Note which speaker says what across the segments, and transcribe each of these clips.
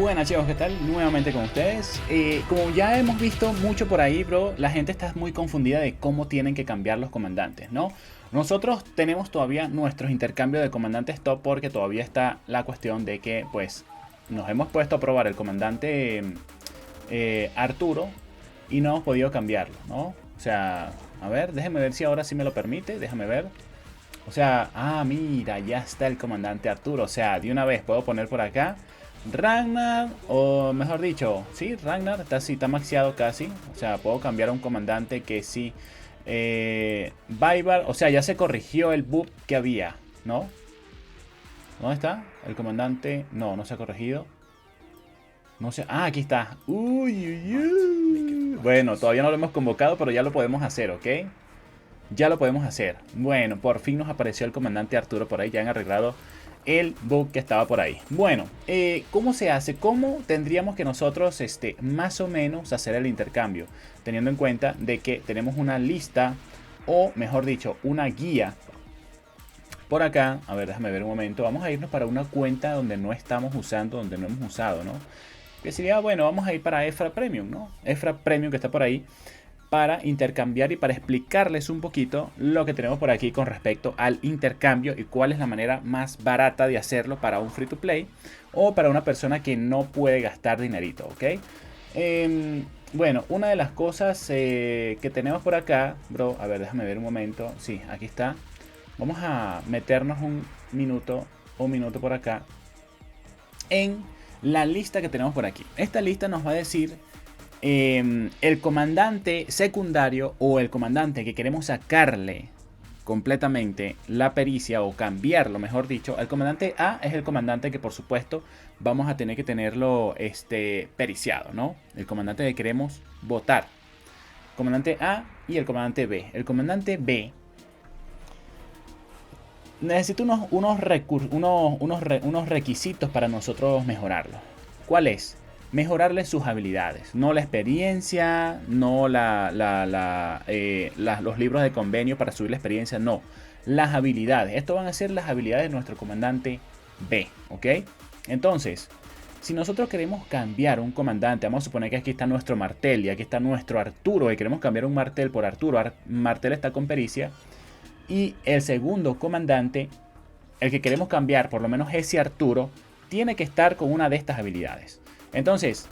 Speaker 1: buenas chicos, ¿qué tal? Nuevamente con ustedes. Como ya hemos visto mucho por ahí, bro, la gente está muy confundida de cómo tienen que cambiar los comandantes, ¿no? Nosotros tenemos todavía nuestros intercambios de comandantes top porque todavía está la cuestión de que, pues, nos hemos puesto a probar el comandante Arturo y no hemos podido cambiarlo, ¿no? O sea, a ver, déjeme ver si ahora sí me lo permite, déjame ver. O sea, mira, ya está el comandante Arturo. O sea, de una vez puedo poner por acá Ragnar, o mejor dicho, sí, Ragnar está, sí, está maxeado casi. O sea, puedo cambiar a un comandante que sí. Baibal, o sea, ya se corrigió el bug que había, ¿no? ¿Dónde está? El comandante, no se ha corregido. No sé, aquí está. Uy, uy, uy. Bueno, todavía no lo hemos convocado, pero ya lo podemos hacer, ¿ok? Ya lo podemos hacer. Bueno, por fin nos apareció el comandante Arturo por ahí. Ya han arreglado el bug que estaba por ahí. Bueno, ¿cómo se hace? ¿Cómo tendríamos que nosotros más o menos hacer el intercambio? Teniendo en cuenta de que tenemos una lista, o mejor dicho, una guía. Por acá, a ver, déjame ver un momento. Vamos a irnos para una cuenta donde no estamos usando, donde no hemos usado, ¿no? Que sería, bueno, vamos a ir para Efra Premium, ¿no? Efra Premium que está por ahí, para intercambiar y para explicarles un poquito lo que tenemos por aquí con respecto al intercambio y cuál es la manera más barata de hacerlo para un free to play o para una persona que no puede gastar dinerito, ¿ok? Bueno, una de las cosas que tenemos por acá, bro, a ver, déjame ver un momento. Sí, aquí está. Vamos a meternos un minuto por acá en la lista que tenemos por aquí. Esta lista nos va a decir el comandante secundario o el comandante que queremos sacarle completamente la pericia o cambiarlo, mejor dicho. El comandante A es el comandante que por supuesto vamos a tener que tenerlo periciado, ¿no? El comandante que queremos votar. Comandante A y el comandante B. El comandante B necesita unos requisitos para nosotros mejorarlo. ¿Cuál es? Mejorarle sus habilidades, no la experiencia, no los libros de convenio para subir la experiencia, no, las habilidades. Esto van a ser las habilidades de nuestro comandante B, ¿ok? Entonces, si nosotros queremos cambiar un comandante, vamos a suponer que aquí está nuestro Martel y aquí está nuestro Arturo y queremos cambiar un Martel por Arturo. Martel está con pericia y el segundo comandante, el que queremos cambiar, por lo menos ese Arturo, tiene que estar con una de estas habilidades. Entonces,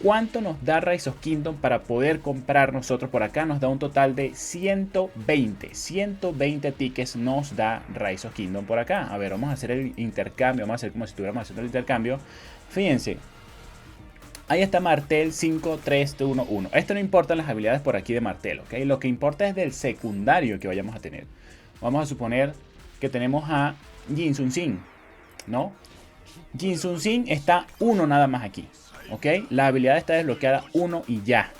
Speaker 1: ¿cuánto nos da Rise of Kingdom para poder comprar nosotros por acá? Nos da un total de 120. 120 tickets nos da Rise of Kingdom por acá. A ver, vamos a hacer el intercambio. Vamos a hacer como si estuviéramos haciendo el intercambio. Fíjense. Ahí está Martel 5311. Esto no importa las habilidades por aquí de Martel, ¿ok? Lo que importa es del secundario que vayamos a tener. Vamos a suponer que tenemos a Jin Sun Sin, ¿no? Jin Sun Sin está 1 nada más aquí, ¿ok? La habilidad está desbloqueada 1 y ya.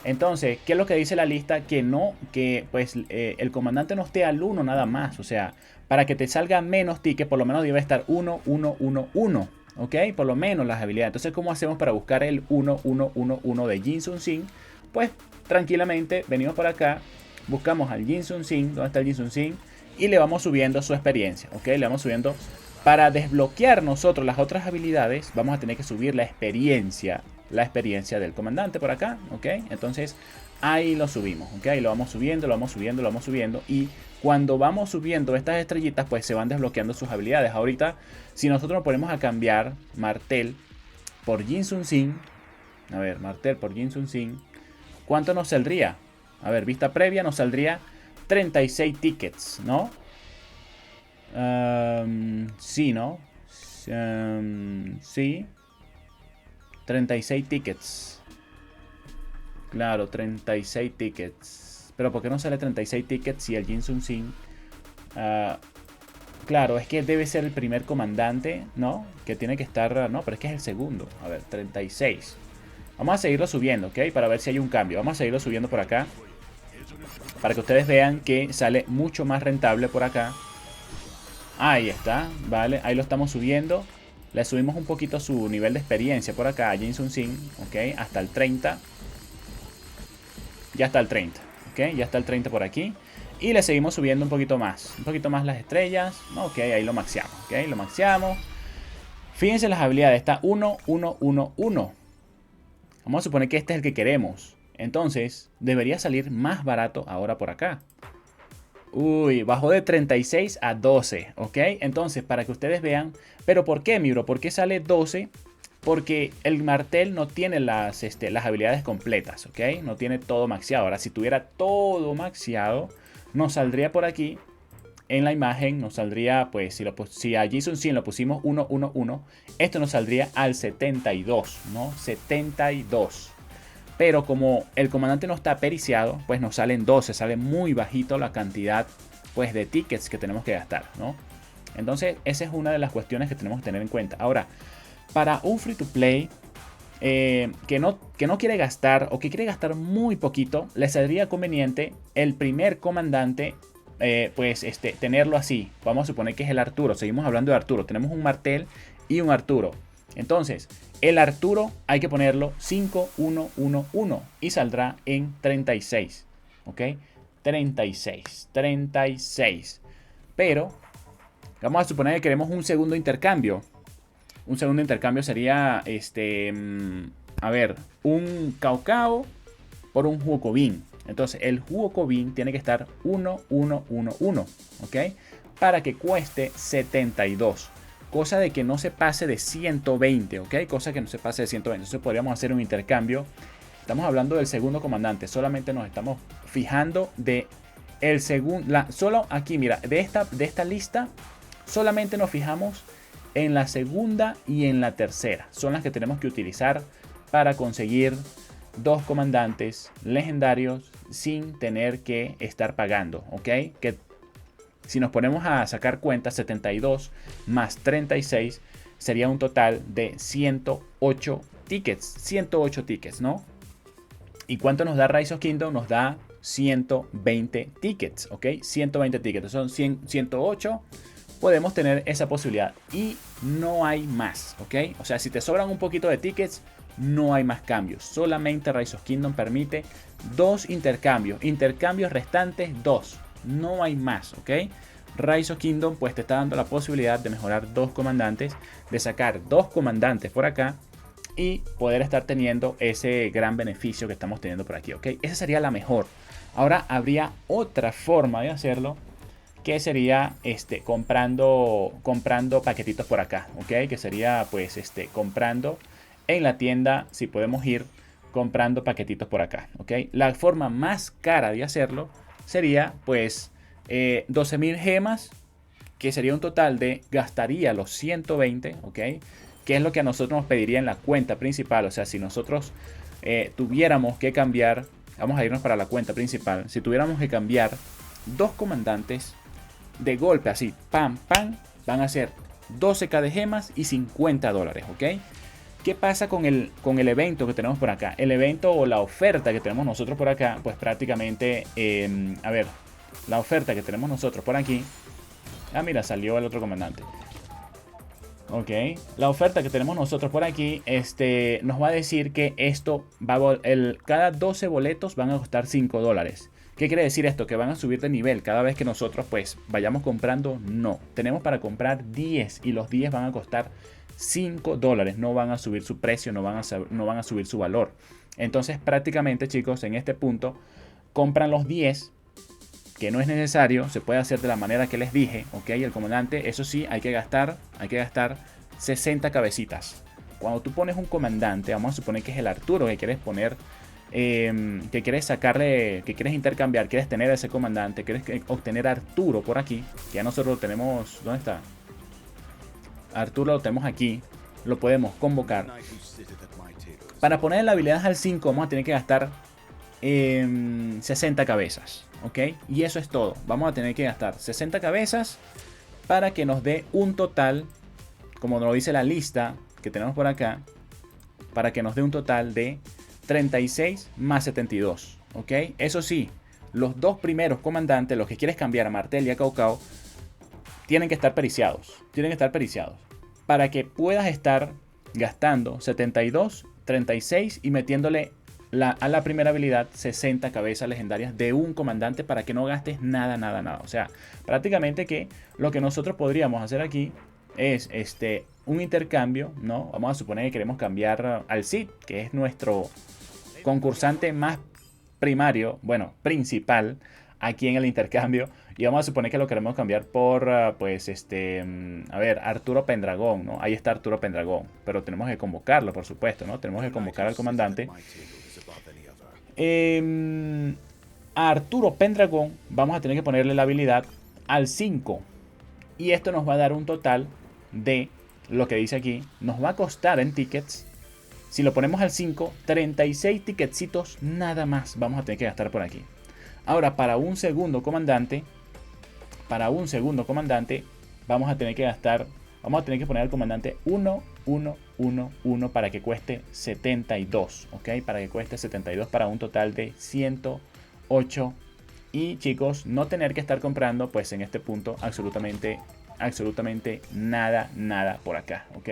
Speaker 1: Entonces, ¿qué es lo que dice la lista? Que pues el comandante no esté al 1 nada más. O sea, para que te salga menos tickets, por lo menos debe estar 1, 1, 1, 1. ¿Ok? Por lo menos las habilidades. Entonces, ¿cómo hacemos para buscar el 1, 1, 1, 1 de Jin Sun Sin? Pues, tranquilamente, venimos por acá, buscamos al Jin Sun Sin. ¿Dónde está el Jin Sun Sin? Y le vamos subiendo su experiencia, ¿ok? Le vamos subiendo. Para desbloquear nosotros las otras habilidades, vamos a tener que subir la experiencia del comandante por acá, ¿ok? Entonces, ahí lo subimos, ¿ok? Lo vamos subiendo, lo vamos subiendo, lo vamos subiendo. Y cuando vamos subiendo estas estrellitas, pues se van desbloqueando sus habilidades. Ahorita, si nosotros nos ponemos a cambiar Martel por Jin Sun Sin, a ver, Martel por Jin Sun Sin, ¿cuánto nos saldría? A ver, vista previa nos saldría 36 tickets, ¿no? Sí, ¿no? Sí. 36 tickets. Claro, 36 tickets. Pero ¿por qué no sale 36 tickets si el Jin Sun Sin? Claro, es que debe ser el primer comandante, ¿no? Que tiene que estar... No, pero es que es el segundo. A ver, 36. Vamos a seguirlo subiendo, ¿ok? Para ver si hay un cambio. Vamos a seguirlo subiendo por acá. Para que ustedes vean que sale mucho más rentable por acá. Ahí está, vale, ahí lo estamos subiendo. Le subimos un poquito su nivel de experiencia por acá a Jin Sun Sin, ok, hasta el 30. Ya está el 30, ok, ya está el 30 por aquí. Y le seguimos subiendo un poquito más las estrellas, ok, ahí lo maxeamos, ok, lo maxeamos. Fíjense las habilidades, está 1, 1, 1, 1. Vamos a suponer que este es el que queremos. Entonces, debería salir más barato ahora por acá. Uy, bajó de 36 a 12, ¿ok? Entonces, para que ustedes vean. ¿Pero por qué, mi bro? ¿Por qué sale 12? Porque el martel no tiene las habilidades completas, ¿ok? No tiene todo maxeado. Ahora, si tuviera todo maxeado, nos saldría por aquí. En la imagen nos saldría, pues, si a Jason 100 lo pusimos 1, 1, 1, esto nos saldría al 72, ¿no? 72. Pero como el comandante no está periciado, pues nos salen 12, sale muy bajito la cantidad, pues, de tickets que tenemos que gastar, ¿no? Entonces, esa es una de las cuestiones que tenemos que tener en cuenta. Ahora, para un free to play que no quiere gastar o que quiere gastar muy poquito, le saldría conveniente el primer comandante, pues tenerlo así. Vamos a suponer que es el Arturo. Seguimos hablando de Arturo. Tenemos un martel y un Arturo. Entonces, el Arturo hay que ponerlo 5, 1, 1, 1 y saldrá en 36. ¿Ok? 36. 36. Pero vamos a suponer que queremos un segundo intercambio. Un segundo intercambio sería, a ver, un Cao por un Huokobin. Entonces, el Huokobin tiene que estar 1, 1, 1, 1, ¿ok? Para que cueste 72. Cosa de que no se pase de 120, ¿ok? Cosa que no se pase de 120. Entonces, podríamos hacer un intercambio. Estamos hablando del segundo comandante. Solamente nos estamos fijando de el segundo. Solo aquí, mira, de esta lista, solamente nos fijamos en la segunda y en la tercera. Son las que tenemos que utilizar para conseguir dos comandantes legendarios sin tener que estar pagando, ¿ok? Que si nos ponemos a sacar cuenta, 72 más 36 sería un total de 108 tickets. 108 tickets, ¿no? ¿Y cuánto nos da Rise of Kingdom? Nos da 120 tickets, ¿ok? 120 tickets, son 108. Podemos tener esa posibilidad y no hay más, ¿ok? O sea, si te sobran un poquito de tickets, no hay más cambios. Solamente Rise of Kingdom permite 2 intercambios. Intercambios restantes 2. No hay más, ¿ok? Rise of Kingdom pues te está dando la posibilidad de mejorar 2 comandantes, de sacar 2 comandantes por acá y poder estar teniendo ese gran beneficio que estamos teniendo por aquí, ¿ok? Esa sería la mejor. Ahora habría otra forma de hacerlo, que sería comprando paquetitos por acá, ¿ok? Que sería pues comprando en la tienda, si podemos ir comprando paquetitos por acá, ¿ok? La forma más cara de hacerlo sería pues 12.000 gemas, que sería un total de, gastaría los 120, ¿ok? Que es lo que a nosotros nos pediría en la cuenta principal. O sea, si nosotros tuviéramos que cambiar, vamos a irnos para la cuenta principal, si tuviéramos que cambiar 2 comandantes de golpe, así, pam, pam, van a ser 12k de gemas y 50 dólares, ¿ok? ¿Qué pasa con el evento que tenemos por acá? El evento o la oferta que tenemos nosotros por acá, pues prácticamente, a ver, la oferta que tenemos nosotros por aquí. Ah, mira, salió el otro comandante. Ok, la oferta que tenemos nosotros por aquí, nos va a decir que esto cada 12 boletos van a costar 5 dólares. ¿Qué quiere decir esto? Que van a subir de nivel cada vez que nosotros pues vayamos comprando. No, tenemos para comprar 10 y los 10 van a costar 5 dólares. No van a subir su precio, no van a subir su valor. Entonces prácticamente, chicos, en este punto compran los 10, que no es necesario. Se puede hacer de la manera que les dije, ok. El comandante, eso sí, hay que gastar 60 cabecitas. Cuando tú pones un comandante, vamos a suponer que es el Arturo que quieres poner, que quieres sacarle, que quieres intercambiar, quieres tener a ese comandante, quieres obtener a Arturo por aquí. Ya nosotros lo tenemos. ¿Dónde está? Arturo lo tenemos aquí. Lo podemos convocar. Para poner la habilidad al 5 vamos a tener que gastar 60 cabezas, ¿ok? Y eso es todo. Vamos a tener que gastar 60 cabezas para que nos dé un total, como nos lo dice la lista que tenemos por acá, para que nos dé un total de 36 más 72, ¿ok? Eso sí, los dos primeros comandantes, los que quieres cambiar a Martel y a Cao, tienen que estar periciados. Tienen que estar periciados. Para que puedas estar gastando 72, 36 y metiéndole a la primera habilidad 60 cabezas legendarias de un comandante para que no gastes nada, nada, nada. O sea, prácticamente que lo que nosotros podríamos hacer aquí es un intercambio, ¿no? Vamos a suponer que queremos cambiar al Cid, que es nuestro concursante más primario, bueno, principal aquí en el intercambio. Y vamos a suponer que lo queremos cambiar por, pues, a ver, Arturo Pendragón, ¿no? Ahí está Arturo Pendragón. Pero tenemos que convocarlo, por supuesto, ¿no? Tenemos que convocar al comandante. A Arturo Pendragón vamos a tener que ponerle la habilidad al 5. Y esto nos va a dar un total de, lo que dice aquí, nos va a costar en tickets. Si lo ponemos al 5, 36 ticketcitos nada más vamos a tener que gastar por aquí. Ahora, para un segundo comandante, vamos a tener que gastar, vamos a tener que poner al comandante 1, 1, 1, 1 para que cueste 72, ¿ok? Para que cueste 72 para un total de 108. Y chicos, no tener que estar comprando, pues en este punto, absolutamente nada por acá, ¿ok?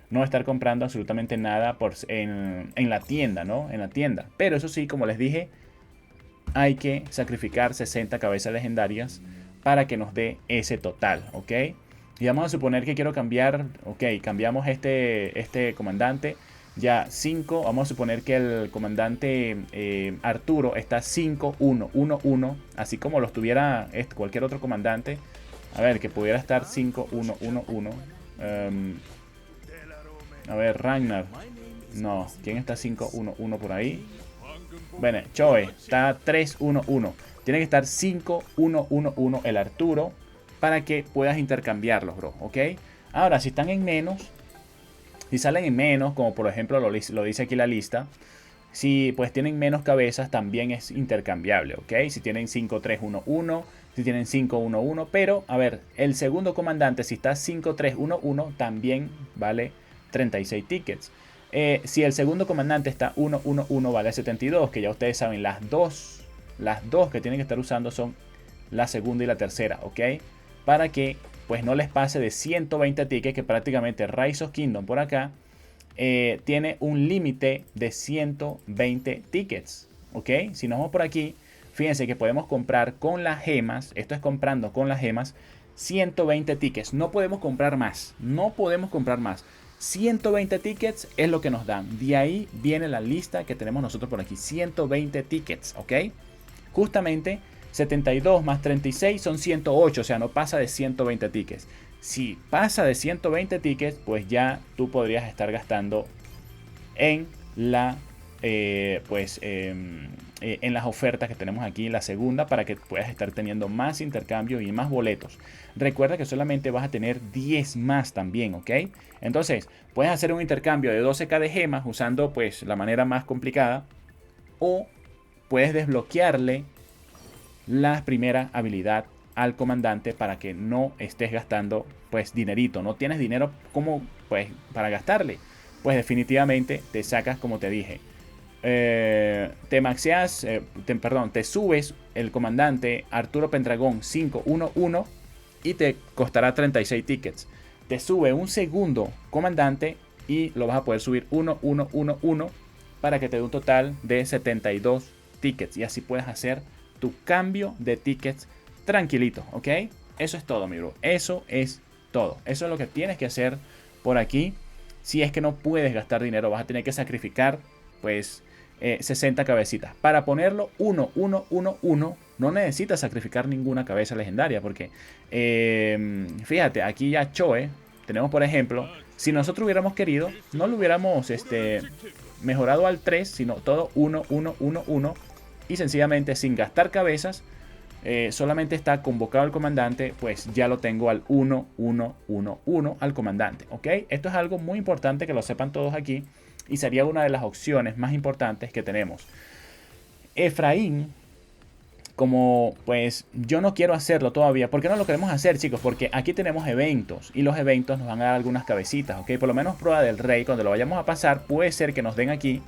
Speaker 1: No estar comprando absolutamente nada en la tienda, ¿no? En la tienda. Pero eso sí, como les dije, hay que sacrificar 60 cabezas legendarias para que nos dé ese total, ¿ok? Y vamos a suponer que quiero cambiar, ok, cambiamos este comandante. Ya 5, vamos a suponer que el comandante Arturo está 5, 1, 1, 1, así como lo estuviera cualquier otro comandante. A ver, que pudiera estar 5, 1, 1, 1. A ver, Ragnar. No, ¿quién está 5, 1, 1 por ahí? Bueno, Choe está 3, 1, 1. Tiene que estar 5, 1, 1, 1 el Arturo para que puedas intercambiarlos, bro, ¿ok? Ahora, si están en menos, si salen en menos, como por ejemplo lo dice aquí la lista, si pues tienen menos cabezas también es intercambiable, ¿ok? Si tienen 5, 3, 1, 1, si tienen 5, 1, 1, pero a ver, el segundo comandante si está 5, 3, 1, 1 también vale 36 tickets. Si el segundo comandante está 1, 1, 1 vale 72, que ya ustedes saben, las dos que tienen que estar usando son la segunda y la tercera, ¿ok? Para que pues no les pase de 120 tickets, que prácticamente Rise of Kingdom por acá tiene un límite de 120 tickets, ¿ok? Si nos vamos por aquí, fíjense que podemos comprar con las gemas, esto es comprando con las gemas, 120 tickets, no podemos comprar más, 120 tickets es lo que nos dan. De ahí viene la lista que tenemos nosotros por aquí. 120 tickets, ¿ok? Justamente 72 más 36 son 108. O sea, no pasa de 120 tickets. Si pasa de 120 tickets, pues ya tú podrías estar gastando en la en las ofertas que tenemos aquí en la segunda, para que puedas estar teniendo más intercambios y más boletos. Recuerda que solamente vas a tener 10 más también, ¿ok? Entonces puedes hacer un intercambio de 12k de gemas usando pues la manera más complicada, o puedes desbloquearle la primera habilidad al comandante para que no estés gastando pues dinerito. No tienes dinero como pues para gastarle, pues definitivamente te sacas, como te dije, te maxeas, te subes el comandante Arturo Pendragón 511 y te costará 36 tickets. Te sube un segundo comandante y lo vas a poder subir 1111 para que te dé un total de 72 tickets, y así puedes hacer tu cambio de tickets tranquilito, ¿ok? Eso es todo, mi bro. Eso es todo. Eso es lo que tienes que hacer por aquí. Si es que no puedes gastar dinero, vas a tener que sacrificar pues 60 cabecitas. Para ponerlo 1, 1, 1, 1, no necesitas sacrificar ninguna cabeza legendaria, porque fíjate, aquí ya Choe, tenemos por ejemplo, si nosotros hubiéramos querido, no lo hubiéramos mejorado al 3, sino todo 1, 1, 1, 1, y sencillamente sin gastar cabezas, solamente está convocado el comandante, pues ya lo tengo al 1, 1, 1, 1 al comandante, ¿ok? Esto es algo muy importante que lo sepan todos aquí, y sería una de las opciones más importantes que tenemos. Efraín, como pues yo no quiero hacerlo todavía. ¿Por qué no lo queremos hacer, chicos? Porque aquí tenemos eventos, y los eventos nos van a dar algunas cabecitas, ¿ok? Por lo menos prueba del rey, cuando lo vayamos a pasar, puede ser que nos den aquí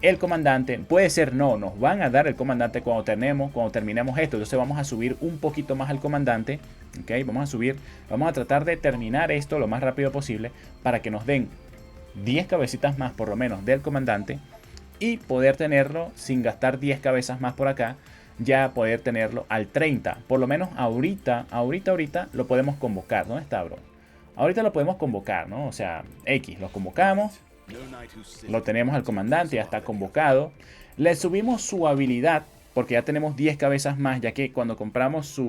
Speaker 1: el comandante, puede ser no, nos van a dar el comandante cuando terminemos esto. Entonces vamos a subir un poquito más al comandante, ¿ok? Vamos a tratar de terminar esto lo más rápido posible para que nos den 10 cabecitas más por lo menos del comandante, y poder tenerlo sin gastar 10 cabezas más por acá, ya poder tenerlo al 30. Por lo menos ahorita lo podemos convocar. ¿Dónde está, bro? Ahorita lo podemos convocar, ¿no? O sea, X, lo convocamos. Lo tenemos al comandante, ya está convocado. Le subimos su habilidad, porque ya tenemos 10 cabezas más, ya que cuando compramos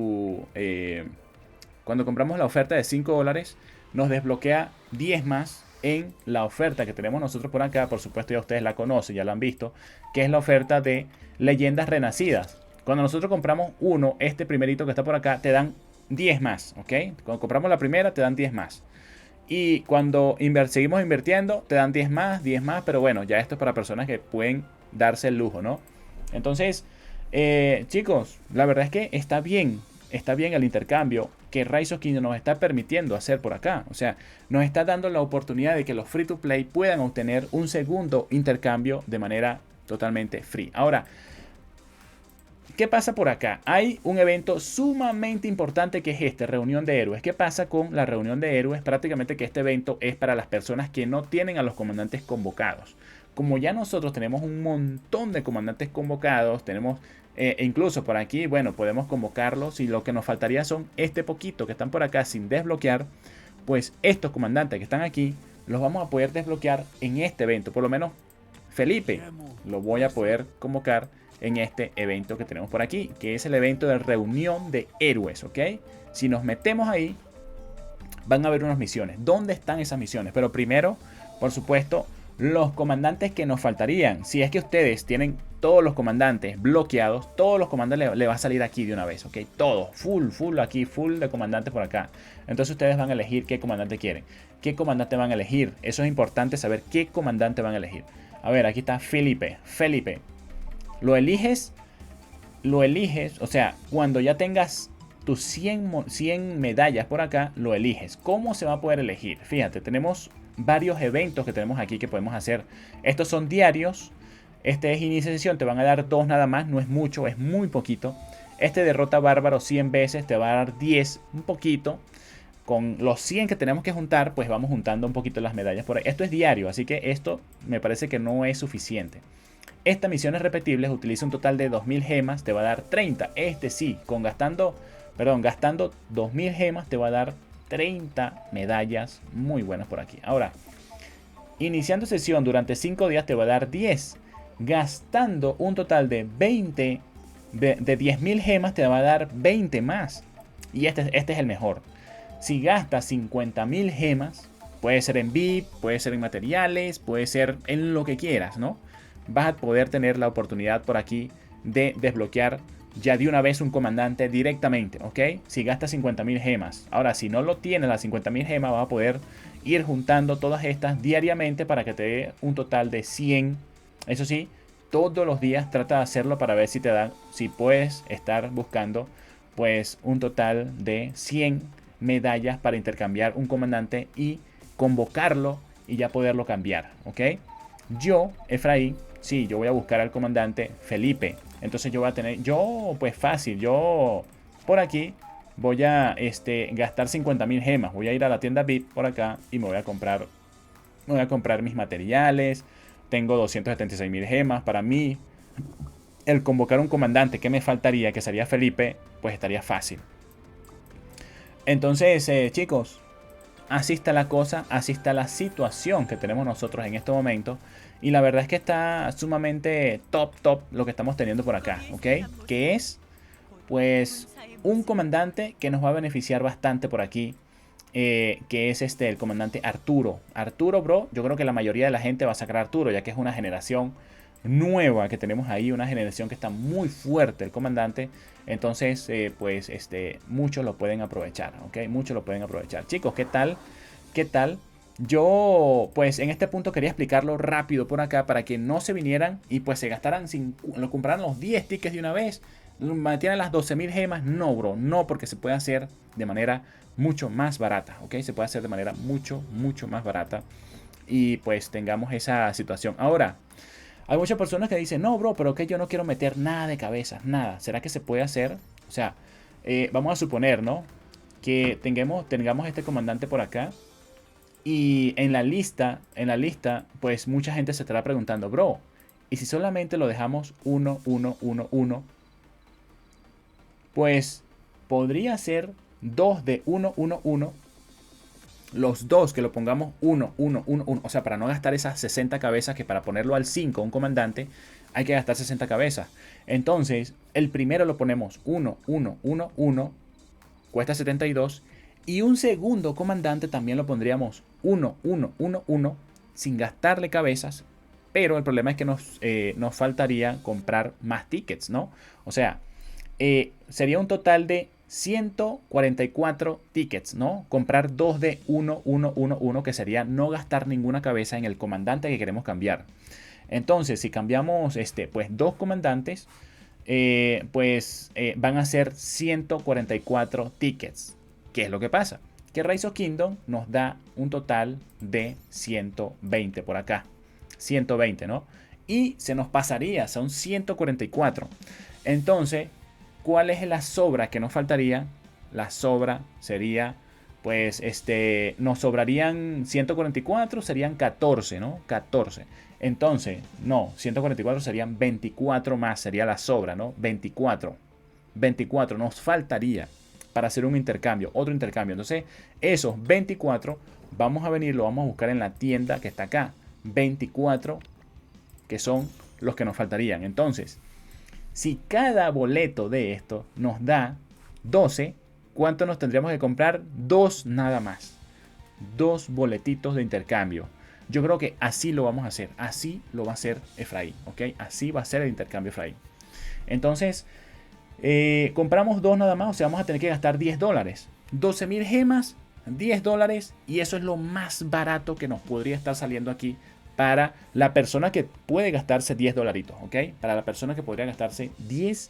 Speaker 1: cuando compramos la oferta de $5, nos desbloquea 10 más en la oferta que tenemos nosotros por acá. Por supuesto ya ustedes la conocen, ya la han visto, que es la oferta de leyendas renacidas. Cuando nosotros compramos uno, este primerito que está por acá, te dan 10 más, ¿ok? Cuando compramos la primera, te dan 10 más. Y cuando seguimos invirtiendo, te dan 10 más, pero bueno, ya esto es para personas que pueden darse el lujo, ¿no? Entonces, chicos, la verdad es que está bien el intercambio que Rise of Kingdoms nos está permitiendo hacer por acá. O sea, nos está dando la oportunidad de que los free to play puedan obtener un segundo intercambio de manera totalmente free. Ahora, ¿qué pasa por acá? Hay un evento sumamente importante que es este, reunión de héroes. ¿Qué pasa con la reunión de héroes? Prácticamente que este evento es para las personas que no tienen a los comandantes convocados. Como ya nosotros tenemos un montón de comandantes convocados, tenemos incluso por aquí, bueno, podemos convocarlos y lo que nos faltaría son este poquito que están por acá sin desbloquear. Pues estos comandantes que están aquí los vamos a poder desbloquear en este evento. Por lo menos Felipe lo voy a poder convocar en este evento que tenemos por aquí, que es el evento de reunión de héroes, ¿ok? Si nos metemos ahí, van a haber unas misiones. ¿Dónde están esas misiones? Pero primero, por supuesto, los comandantes que nos faltarían. Si es que ustedes tienen todos los comandantes bloqueados, todos los comandantes le va a salir aquí de una vez, ¿ok? Todo, full aquí, full de comandantes por acá. Entonces ustedes van a elegir qué comandante quieren. ¿Qué comandante van a elegir? Eso es importante saber qué comandante van a elegir. A ver, aquí está Felipe. Lo eliges, o sea, cuando ya tengas tus 100 medallas por acá, lo eliges. ¿Cómo se va a poder elegir? Fíjate, tenemos varios eventos que tenemos aquí que podemos hacer. Estos son diarios. Este es inicio de sesión, te van a dar 2 nada más, no es mucho, es muy poquito. Este derrota bárbaro 100 veces, te va a dar 10, un poquito. Con los 100 que tenemos que juntar, pues vamos juntando un poquito las medallas por ahí. Esto es diario, así que esto me parece que no es suficiente. Esta misión es repetible, utiliza un total de 2000 gemas, te va a dar 30. Este sí, gastando 2000 gemas te va a dar 30 medallas muy buenas por aquí. Ahora, iniciando sesión durante 5 días te va a dar 10. Gastando un total de 20, de 10.000 gemas te va a dar 20 más. Y este es el mejor. Si gastas 50.000 gemas, puede ser en VIP, puede ser en materiales, puede ser en lo que quieras, ¿no? Vas a poder tener la oportunidad por aquí de desbloquear ya de una vez un comandante directamente, ¿ok? Si gastas 50.000 gemas. Ahora, si no lo tienes las 50.000 gemas, vas a poder ir juntando todas estas diariamente para que te dé un total de 100. Eso sí, todos los días trata de hacerlo para ver si te dan, si puedes estar buscando pues un total de 100 medallas para intercambiar un comandante y convocarlo y ya poderlo cambiar, ¿ok? Yo, Efraín, sí, yo voy a buscar al comandante Felipe. Entonces yo voy a tener, pues fácil, yo por aquí voy a gastar 50.000 gemas. Voy a ir a la tienda VIP por acá y me voy a comprar mis materiales. Tengo 276.000 gemas. Para mí, el convocar un comandante que me faltaría, que sería Felipe, pues estaría fácil. Entonces, chicos, así está la cosa, así está la situación que tenemos nosotros en este momento. Y la verdad es que está sumamente top lo que estamos teniendo por acá, ¿ok? Que es, pues, un comandante que nos va a beneficiar bastante por aquí. Que es el comandante Arturo. Arturo, bro, yo creo que la mayoría de la gente va a sacar a Arturo, ya que es una generación nueva que tenemos ahí, una generación que está muy fuerte el comandante. Entonces, pues, muchos lo pueden aprovechar, ¿ok? Muchos lo pueden aprovechar. Chicos, ¿qué tal? ¿Qué tal? Yo, pues, en este punto quería explicarlo rápido por acá para que no se vinieran y pues se gastaran, lo compraran los 10 tickets de una vez, metieran las 12.000 gemas. No, bro, no, porque se puede hacer de manera mucho más barata, ¿ok? Se puede hacer de manera mucho más barata y pues tengamos esa situación. Ahora, hay muchas personas que dicen, no, bro, pero que yo no quiero meter nada de cabeza, nada. ¿Será que se puede hacer? O sea, vamos a suponer, ¿no? Que tengamos este comandante por acá. Y en la lista, pues mucha gente se estará preguntando, bro, ¿y si solamente lo dejamos 1, 1, 1, 1? Pues podría ser 2 de 1, 1, 1. los dos que lo pongamos 1, 1, 1, 1. O sea, para no gastar esas 60 cabezas que para ponerlo al 5 un comandante hay que gastar 60 cabezas. Entonces, el primero lo ponemos 1, 1, 1, 1. Cuesta 72. Y un segundo comandante también lo pondríamos 1, 1, 1, 1. Sin gastarle cabezas. Pero el problema es que nos faltaría comprar más tickets, ¿no? O sea, sería un total de 144 tickets, ¿no? Comprar dos de 1, 1, 1, 1, que sería no gastar ninguna cabeza en el comandante que queremos cambiar. Entonces, si cambiamos pues dos comandantes, van a ser 144 tickets. ¿Qué es lo que pasa? Que Rise of Kingdom nos da un total de 120 por acá. 120, ¿no? Y se nos pasaría, son 144. Entonces, ¿cuál es la sobra que nos faltaría? La sobra sería, pues, nos sobrarían 144, serían 14, ¿no? 14. Entonces, no, 144 serían 24 más, sería la sobra, ¿no? 24. 24 nos faltaría para hacer un intercambio, otro intercambio. Entonces, esos 24 vamos a venir, lo vamos a buscar en la tienda que está acá. 24 que son los que nos faltarían. Entonces, si cada boleto de esto nos da 12, ¿cuánto nos tendríamos que comprar? 2 nada más. 2 boletitos de intercambio. Yo creo que así lo vamos a hacer. Así lo va a hacer Efraín. ¿Ok? Así va a ser el intercambio Efraín. Entonces, compramos 2 nada más. O sea, vamos a tener que gastar $10. 12.000 gemas, $10. Y eso es lo más barato que nos podría estar saliendo aquí para la persona que puede gastarse 10 dolaritos, ¿ok? Para la persona que podría gastarse $10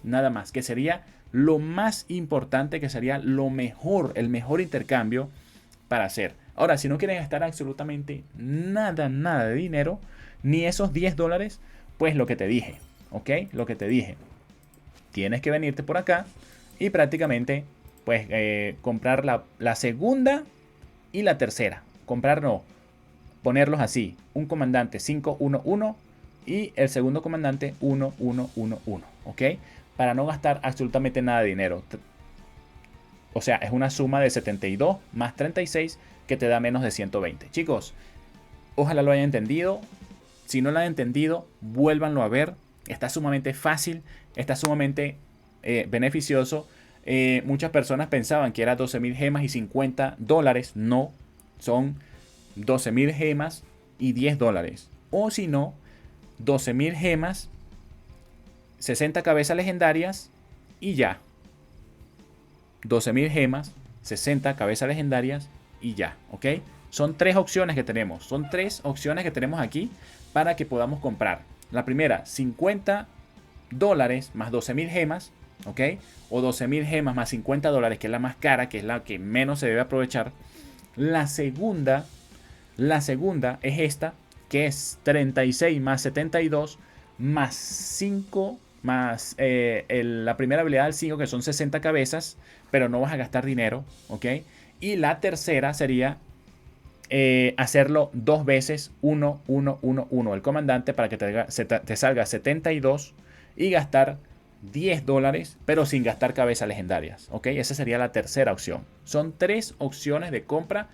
Speaker 1: nada más, que sería lo más importante, que sería lo mejor, el mejor intercambio para hacer. Ahora, si no quieren gastar absolutamente nada de dinero, ni esos $10, pues lo que te dije, ¿ok? Lo que te dije. Tienes que venirte por acá y prácticamente, pues, comprar la segunda y la tercera. Ponerlos así, un comandante 511 y el segundo comandante 1111, ¿ok? Para no gastar absolutamente nada de dinero. O sea, es una suma de 72 más 36 que te da menos de 120. Chicos, ojalá lo hayan entendido. Si no lo han entendido, vuélvanlo a ver. Está sumamente fácil, está sumamente beneficioso. Muchas personas pensaban que era 12.000 gemas y $50. No, son 12.000 gemas y $10. O si no, 12.000 gemas, 60 cabezas legendarias y ya. 12.000 gemas, 60 cabezas legendarias y ya, ¿ok? Son 3 opciones que tenemos. Son 3 opciones que tenemos aquí para que podamos comprar. La primera, $50 más 12.000 gemas, ¿ok? O 12.000 gemas más $50, que es la más cara, que es la que menos se debe aprovechar. La segunda es esta, que es 36 más 72 más 5 más la primera habilidad del 5, que son 60 cabezas, pero no vas a gastar dinero, ¿ok? Y la tercera sería hacerlo 2 veces 1, 1, 1, 1 el comandante para que te salga 72 y gastar $10, pero sin gastar cabezas legendarias, ¿ok? Esa sería la tercera opción. Son 3 opciones de compra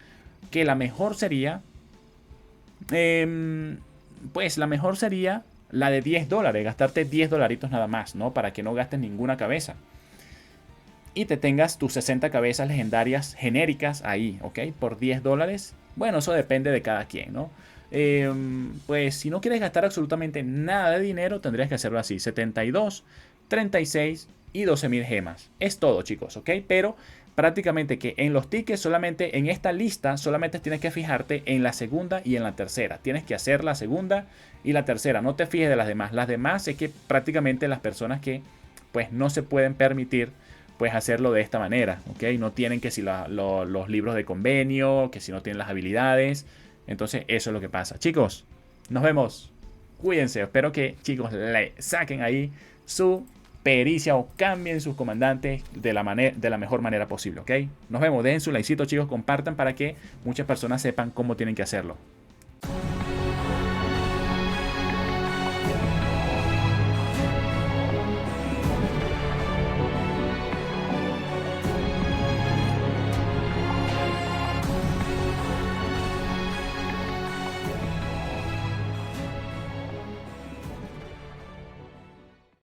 Speaker 1: que la mejor sería, pues la mejor sería la de $10, gastarte $10 nada más, ¿no? Para que no gastes ninguna cabeza. Y te tengas tus 60 cabezas legendarias genéricas ahí, ¿ok? Por $10. Bueno, eso depende de cada quien, ¿no? Pues si no quieres gastar absolutamente nada de dinero, tendrías que hacerlo así. 72, 36 y 12.000 gemas. Es todo, chicos, ¿ok? Pero prácticamente que en los tickets solamente, en esta lista, solamente tienes que fijarte en la segunda y en la tercera. Tienes que hacer la segunda y la tercera. No te fijes de las demás. Las demás es que prácticamente las personas que pues no se pueden permitir pues hacerlo de esta manera, ¿ok? No tienen que si los libros de convenio, que si no tienen las habilidades. Entonces eso es lo que pasa. Chicos, nos vemos. Cuídense. Espero que, chicos, le saquen ahí su pericia o cambien sus comandantes de la mejor manera posible, ¿ok? Nos vemos. Dejen su likecito, chicos. Compartan para que muchas personas sepan cómo tienen que hacerlo.